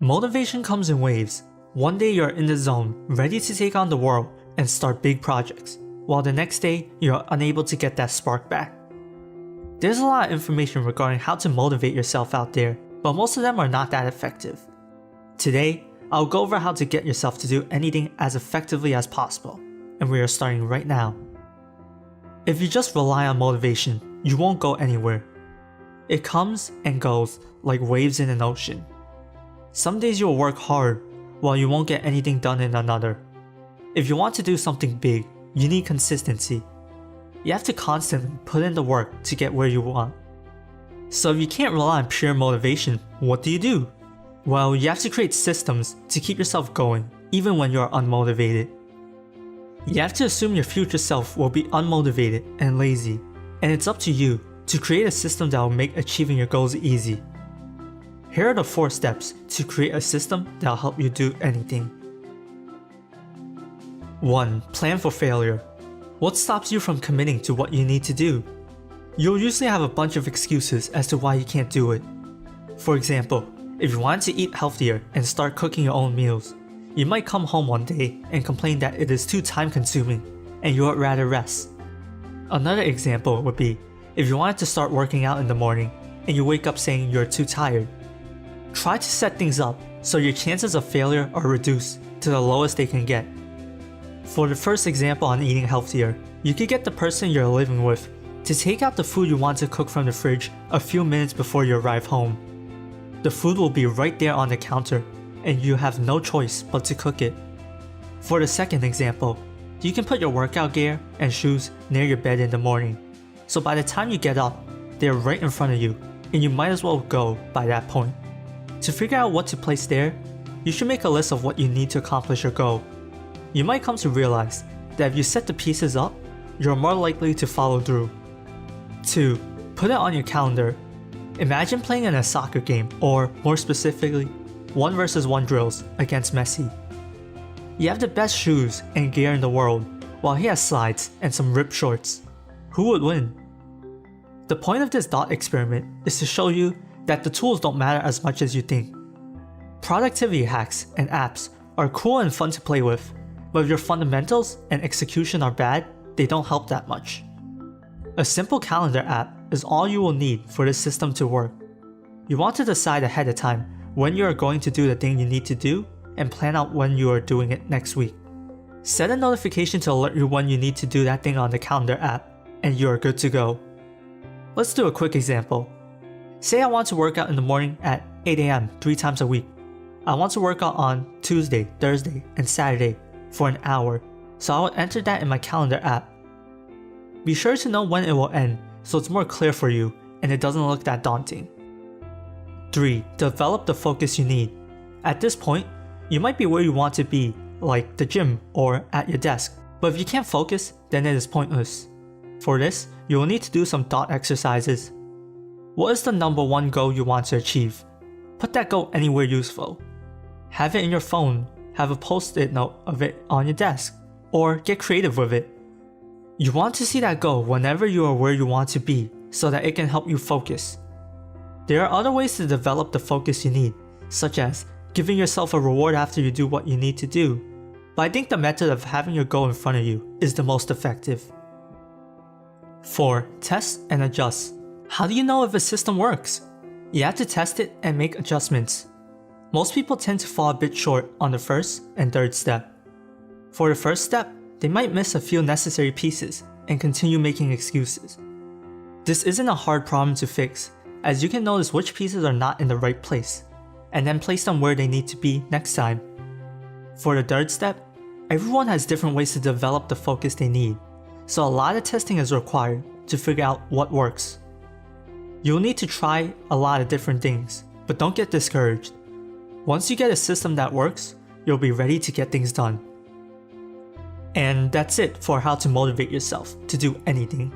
Motivation comes in waves. One day you're in the zone, ready to take on the world and start big projects, while the next day you're unable to get that spark back. There's a lot of information regarding how to motivate yourself out there, but most of them are not that effective. Today, I'll go over how to get yourself to do anything as effectively as possible, and we are starting right now. If you just rely on motivation, you won't go anywhere. It comes and goes like waves in an ocean. Some days you'll work hard, while you won't get anything done in another. If you want to do something big, you need consistency. You have to constantly put in the work to get where you want. So if you can't rely on pure motivation, what do? Well, you have to create systems to keep yourself going, even when you're unmotivated. You have to assume your future self will be unmotivated and lazy, and it's up to you to create a system that will make achieving your goals easy. Here are the 4 steps to create a system that will help you do anything. 1. Plan for failure. What stops you from committing to what you need to do? You'll usually have a bunch of excuses as to why you can't do it. For example, if you want to eat healthier and start cooking your own meals, you might come home one day and complain that it is too time-consuming and you would rather rest. Another example would be if you wanted to start working out in the morning and you wake up saying you're too tired. Try to set things up so your chances of failure are reduced to the lowest they can get. For the first example on eating healthier, you could get the person you're living with to take out the food you want to cook from the fridge a few minutes before you arrive home. The food will be right there on the counter, and you have no choice but to cook it. For the second example, you can put your workout gear and shoes near your bed in the morning, so by the time you get up, they're right in front of you, and you might as well go by that point. To figure out what to place there, you should make a list of what you need to accomplish your goal. You might come to realize that if you set the pieces up, you're more likely to follow through. 2. Put it on your calendar. Imagine playing in a soccer game, or more specifically, 1 versus 1 drills against Messi. You have the best shoes and gear in the world, while he has slides and some ripped shorts. Who would win? The point of this thought experiment is to show you that the tools don't matter as much as you think. Productivity hacks and apps are cool and fun to play with, but if your fundamentals and execution are bad, they don't help that much. A simple calendar app is all you will need for this system to work. You want to decide ahead of time when you are going to do the thing you need to do and plan out when you are doing it next week. Set a notification to alert you when you need to do that thing on the calendar app, and you are good to go. Let's do a quick example. Say I want to work out in the morning at 8 AM 3 times a week. I want to work out on Tuesday, Thursday, and Saturday for an hour, so I will enter that in my calendar app. Be sure to know when it will end so it's more clear for you and it doesn't look that daunting. 3. Develop the focus you need. At this point, you might be where you want to be, like the gym or at your desk, but if you can't focus, then it is pointless. For this, you will need to do some thought exercises. What is the number 1 goal you want to achieve? Put that goal anywhere useful. Have it in your phone, have a post-it note of it on your desk, or get creative with it. You want to see that goal whenever you are where you want to be so that it can help you focus. There are other ways to develop the focus you need, such as giving yourself a reward after you do what you need to do, but I think the method of having your goal in front of you is the most effective. 4. Test and adjust. How do you know if a system works? You have to test it and make adjustments. Most people tend to fall a bit short on the first and third step. For the first step, they might miss a few necessary pieces and continue making excuses. This isn't a hard problem to fix, as you can notice which pieces are not in the right place, and then place them where they need to be next time. For the third step, everyone has different ways to develop the focus they need, so a lot of testing is required to figure out what works. You'll need to try a lot of different things, but don't get discouraged. Once you get a system that works, you'll be ready to get things done. And that's it for how to motivate yourself to do anything.